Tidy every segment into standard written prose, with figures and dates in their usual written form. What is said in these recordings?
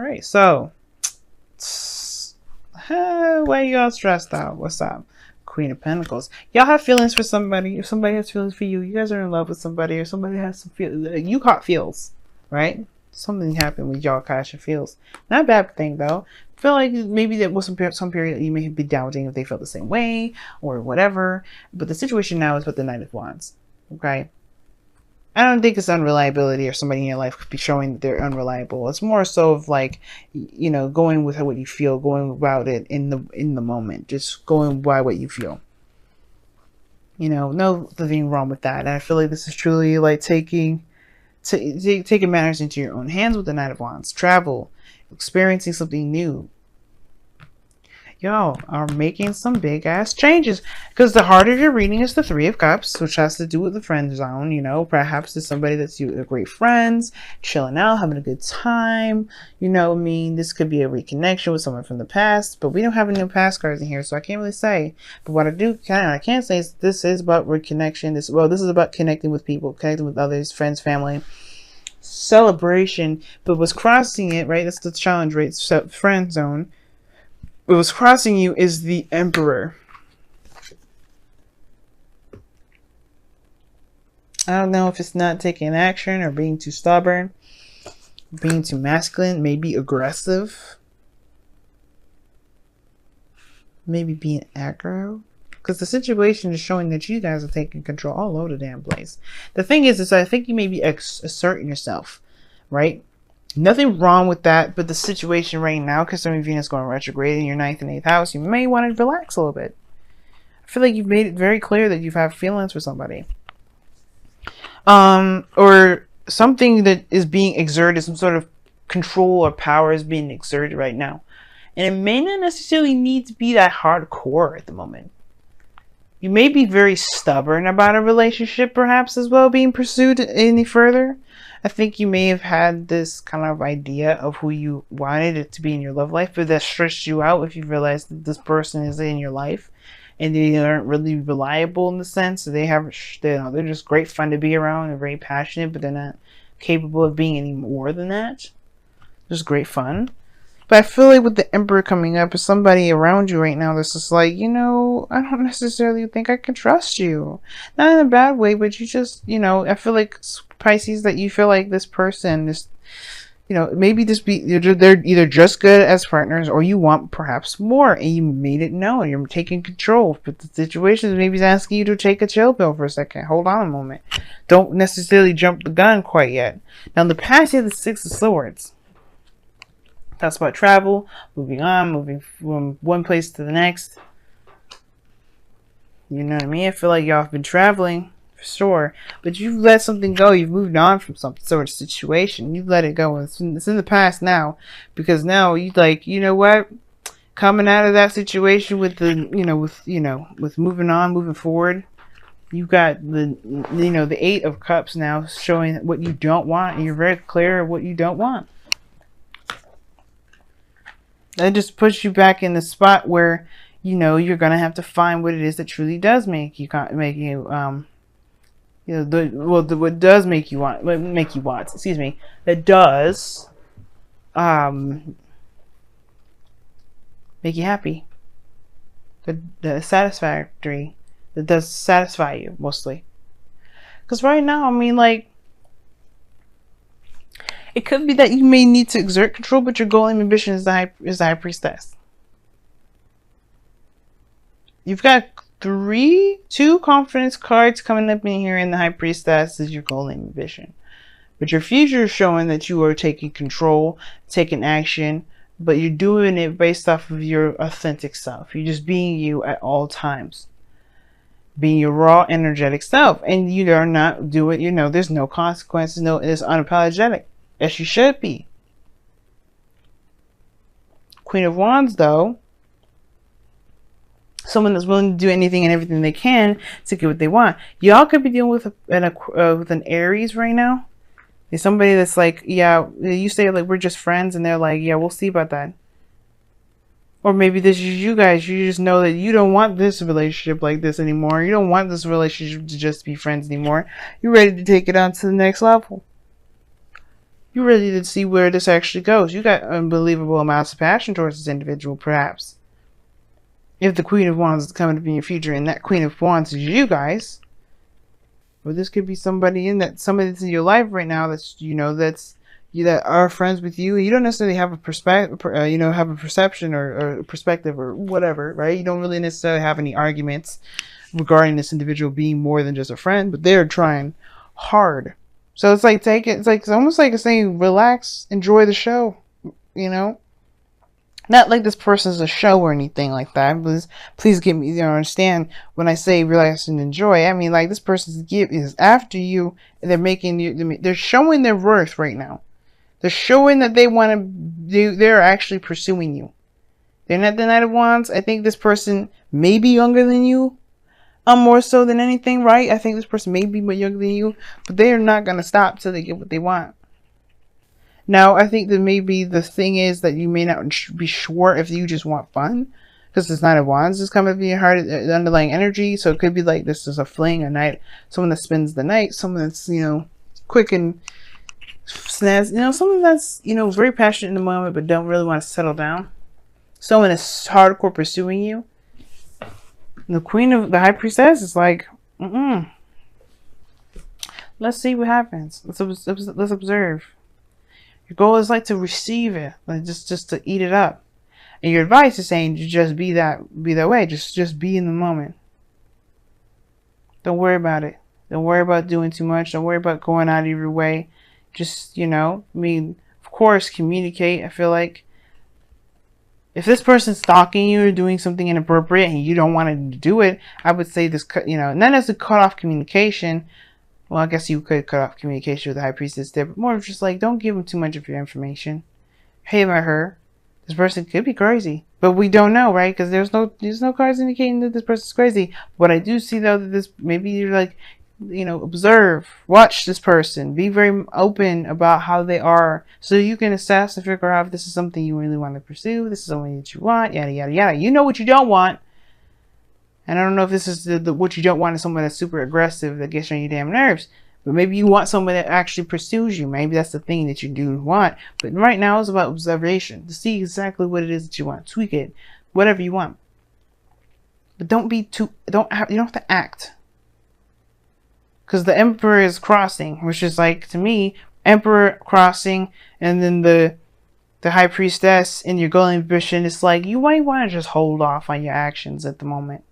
right, so why you all stressed out? What's up? Queen of Pentacles. Y'all have feelings for somebody. If somebody has feelings for you, you guys are in love with somebody, or somebody has some feelings. You caught feels, right? Something happened with y'all catching feels. Not a bad thing though. I feel like maybe there was some period you may be doubting if they felt the same way or whatever. But the situation now is with the Knight of Wands. Okay. I don't think it's unreliability or somebody in your life could be showing that they're unreliable. It's more so of like, you know, going with what you feel, going about it in the moment, just going by what you feel. You know, nothing wrong with that. And I feel like this is truly like taking matters into your own hands with the Knight of Wands. Travel, experiencing something new. Y'all are making some big ass changes, because the heart of your reading is the Three of Cups, which has to do with the friend zone. You know, perhaps it's somebody that's you great friends, chilling out, having a good time. You know what I mean? This could be a reconnection with someone from the past, but we don't have any past cards in here, so I can't really say. But what I can say is this is about reconnection. This is about connecting with people, connecting with others, friends, family, celebration. But what's crossing it, right? That's the challenge, right? Friend zone. What was crossing you is the Emperor. I don't know if it's not taking action or being too stubborn, being too masculine, maybe aggressive, maybe being aggro. Because the situation is showing that you guys are taking control all over the damn place. The thing is I think you may be asserting yourself, right? Nothing wrong with that, but the situation right now, because some of Venus going retrograde in your 9th and 8th house, you may want to relax a little bit. I feel like you've made it very clear that you have feelings for somebody. Or something that is being exerted, some sort of control or power is being exerted right now. And it may not necessarily need to be that hardcore at the moment. You may be very stubborn about a relationship, perhaps, as well, being pursued any further. I think you may have had this kind of idea of who you wanted it to be in your love life, but that stressed you out if you realize that this person is in your life and they aren't really reliable in the sense that they're just great fun to be around and very passionate, but they're not capable of being any more than that. Just great fun. But I feel like with the Emperor coming up, is somebody around you right now that's just like, you know, I don't necessarily think I can trust you. Not in a bad way, but you just, you know, I feel like Pisces, that you feel like this person, this, you know, maybe they're either just good as partners or you want perhaps more and you made it known. You're taking control. But the situation is maybe asking you to take a chill pill for a second. Hold on a moment. Don't necessarily jump the gun quite yet. Now, in the past, you have the Six of Swords. That's about travel, moving on, moving from one place to the next. You know what I mean? I feel like y'all have been traveling, for sure. But you've let something go. You've moved on from some sort of situation. You've let it go. It's in the past now. Because now you like, you know what? Coming out of that situation with with moving on, moving forward. You've got the Eight of Cups now showing what you don't want. And you're very clear of what you don't want. That just puts you back in the spot where, you know, you're gonna have to find what it is that truly does what does make you want, excuse me, that does make you happy, that is satisfactory, that does satisfy you mostly. Because right now, I mean, like, it could be that you may need to exert control, but your goal and ambition is the High Priestess. You've got two confidence cards coming up in here, and the High Priestess is your goal and ambition. But your future is showing that you are taking control, taking action, but you're doing it based off of your authentic self. You're just being you at all times. Being your raw, energetic self. And you are not doing, you know, there's no consequences, it's unapologetic. As you should be. Queen of Wands, though, someone that's willing to do anything and everything they can to get what they want. Y'all could be dealing with an Aries right now. There's somebody that's like, yeah, you say like we're just friends, and they're like, yeah, we'll see about that. Or maybe this is you guys. You just know that you don't want this relationship like this anymore. You don't want this relationship to just be friends anymore. You're ready to take it on to the next level. You're ready to see where this actually goes. You got unbelievable amounts of passion towards this individual, perhaps. If the Queen of Wands is coming up in your future, and that Queen of Wands is you guys, well, this could be somebody that's in your life right now that's, that are friends with you. You don't necessarily have a perspective, have a perception or perspective or whatever, right? You don't really necessarily have any arguments regarding this individual being more than just a friend, but they're trying hard. So it's like it's almost like saying relax, enjoy the show, Not like this person's a show or anything like that. Please get me, understand when I say relax and enjoy. I mean, like, this person's is after you, and they're showing their worth right now. They're showing that they're actually pursuing you. They're not the Knight of Wands. I think this person may be younger than you. More so than anything, right? I think this person may be more younger than you, but they are not going to stop till they get what they want. Now, I think that maybe the thing is that you may not be sure if you just want fun, because this Knight of Wands is coming to your heart, the underlying energy. So it could be like this is a fling, a night, someone that spends the night, someone that's, quick and snaz, someone that's, very passionate in the moment, but don't really want to settle down. Someone that's hardcore pursuing you. The the High Priestess is like, let's see what happens. Let's observe. Your goal is like to receive it, like just to eat it up. And your advice is saying to just be that way. Just be in the moment. Don't worry about it. Don't worry about doing too much. Don't worry about going out of your way. Just, of course, communicate. I feel like if this person's stalking you or doing something inappropriate and you don't want to do it, I would say this, not as a cut off communication. Well, I guess you could cut off communication with the High Priestess there, but more of just like, don't give them too much of your information. Hey, about her, this person could be crazy, but we don't know, right? Because there's no cards indicating that this person's crazy. But I do see though that maybe you're like, observe, watch this person, be very open about how they are, so you can assess and figure out if this is something you really want to pursue, this is something that you want, yada yada yada. You know what you don't want, and I don't know if this is what you don't want is someone that's super aggressive that gets on your damn nerves, but maybe you want someone that actually pursues you. Maybe that's the thing that you do want. But right now it's about observation to see exactly what it is that you want. Tweak it, whatever you want, but you don't have to act. Because the Emperor is crossing, which is like, to me, Emperor crossing, and then the High Priestess in your golden ambition. It's like, you might want to just hold off on your actions at the moment.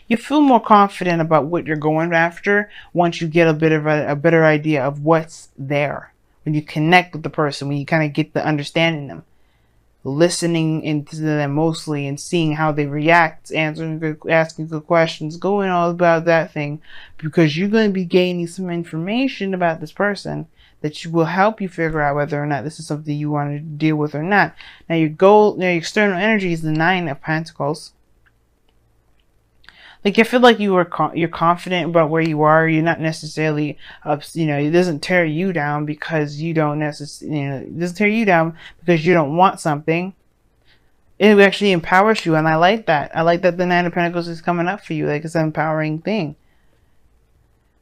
You feel more confident about what you're going after once you get a better idea of what's there. When you connect with the person, when you kind of get to understanding them. Listening into them mostly and seeing how they react, asking good questions, going all about that thing, because you're going to be gaining some information about this person that will help you figure out whether or not this is something you want to deal with or not. Now your external energy is the Nine of Pentacles. Like, I feel like you're confident about where you are. You're not necessarily, it doesn't tear you down because you don't necessarily, it doesn't tear you down because you don't want something. It actually empowers you, and I like that. I like that the Nine of Pentacles is coming up for you. Like, it's an empowering thing.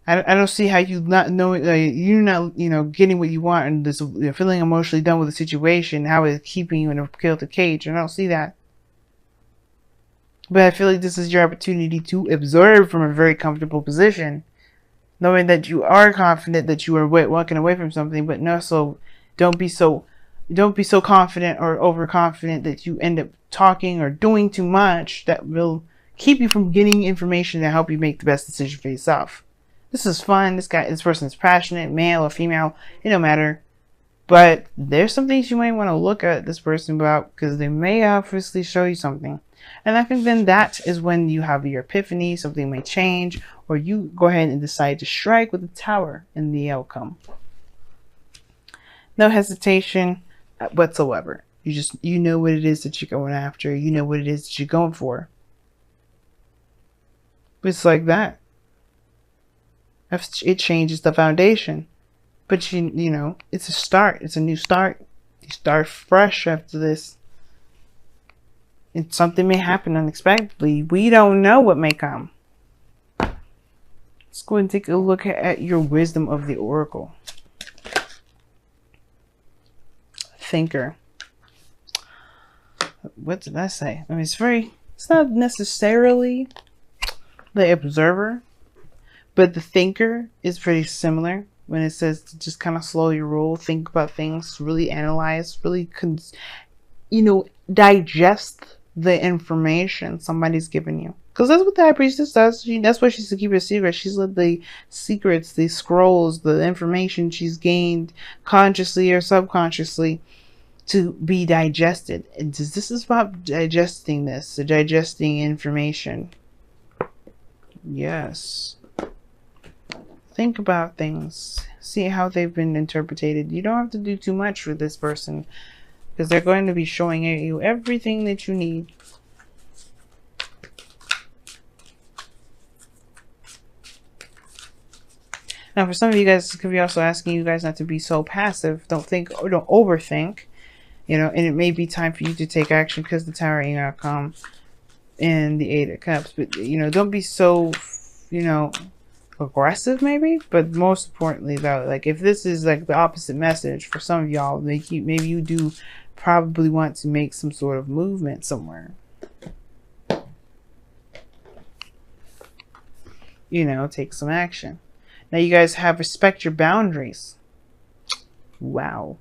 I don't see how you not know, you're not, getting what you want and this, feeling emotionally done with the situation, how it's keeping you in a kilted cage. I don't see that. But I feel like this is your opportunity to observe from a very comfortable position, knowing that you are confident that you are walking away from something, but don't be so confident or overconfident that you end up talking or doing too much that will keep you from getting information to help you make the best decision for yourself. This is fun. This person is passionate, male or female, it don't matter. But there's some things you might want to look at this person about, because they may obviously show you something. And I think then that is when you have your epiphany, something may change, or you go ahead and decide to strike with the Tower in the outcome. No hesitation whatsoever. You know what it is that you're going after. You know what it is that you're going for. It's like that. It changes the foundation. But it's a start. It's a new start. You start fresh after this. And something may happen unexpectedly. We don't know what may come. Let's go and take a look at your wisdom of the Oracle. thinker. What did I say? I mean, it's not necessarily the observer, but the thinker is pretty similar when it says to just kind of slowly roll, think about things, really analyze, really, digest the information somebody's given you. Because that's what the high priestess does. That's why she's to keep a secret. She's let the secrets, the scrolls, the information she's gained consciously or subconsciously to be digested. And this is about digesting this, digesting information. Yes. Think about things. See how they've been interpreted. You don't have to do too much with this person, because they're going to be showing you everything that you need. Now, for some of you guys, it could be also asking you guys not to be so passive. Don't think or don't overthink. And it may be time for you to take action, because the Tower ain't gonna come in the Eight of Cups. But, don't be so, aggressive maybe. But most importantly, though, like if this is like the opposite message for some of y'all, maybe you do probably want to make some sort of movement somewhere. Take some action. Now you guys have respect your boundaries. Wow.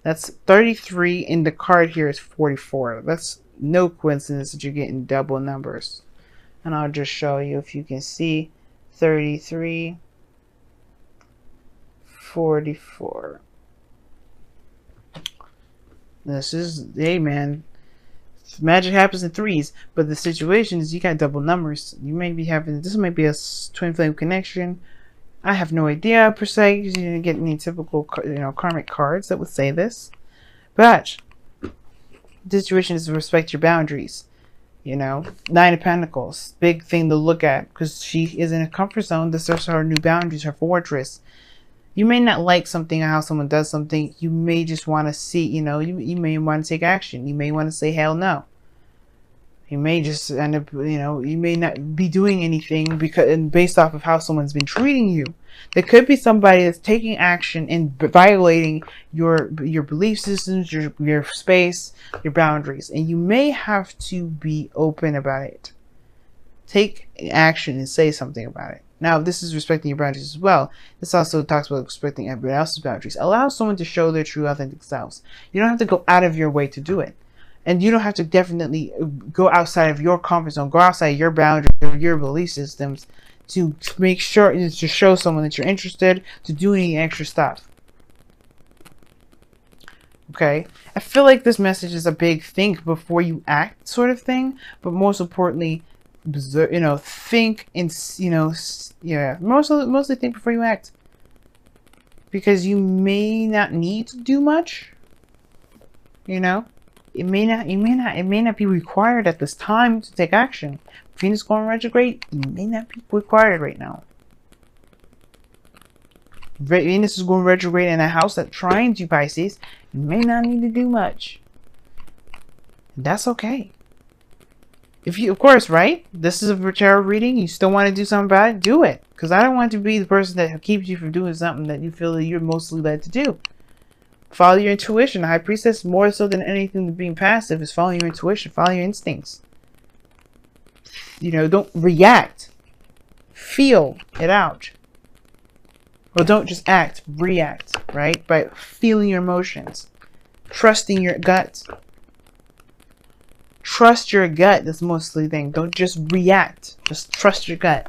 That's 33, and the card here is 44. That's no coincidence that you're getting double numbers. And I'll just show you if you can see 33, 44. This is, hey man, magic happens in threes, but the situation is you got double numbers. You may be having, this might be a twin flame connection. I have no idea per se, because you didn't get any typical, karmic cards that would say this. But the situation is to respect your boundaries. Nine of Pentacles, big thing to look at, because she is in a comfort zone. This is her new boundaries, her fortress. You may not like something or how someone does something. You may just want to see, you may want to take action. You may want to say hell no. You may just end up, you may not be doing anything based off of how someone's been treating you. There could be somebody that's taking action and violating your belief systems, your space, your boundaries. And you may have to be open about it. Take action and say something about it. Now, this is respecting your boundaries as well. This also talks about respecting everybody else's boundaries. Allow someone to show their true, authentic selves. You don't have to go out of your way to do it. And you don't have to definitely go outside of your comfort zone, go outside your boundaries or your belief systems to make sure, to show someone that you're interested, to do any extra stuff. Okay? I feel like this message is a big think before you act sort of thing, but most importantly, think and, mostly think before you act. Because you may not need to do much, It may not be required at this time to take action. Venus going retrograde, it may not be required right now. Venus is going retrograde in a house that trines you, Pisces. You may not need to do much. That's okay. If you, of course, right? This is a tarot reading. You still want to do something about it? Do it. Because I don't want to be the person that keeps you from doing something that you feel that you're mostly led to do. Follow your intuition. The High Priestess, more so than anything than being passive, is following your intuition. Follow your instincts. Don't react. Feel it out. Well, don't just act. React, right? By feeling your emotions. Trusting your gut. Trust your gut. That's mostly the thing. Don't just react. Just trust your gut.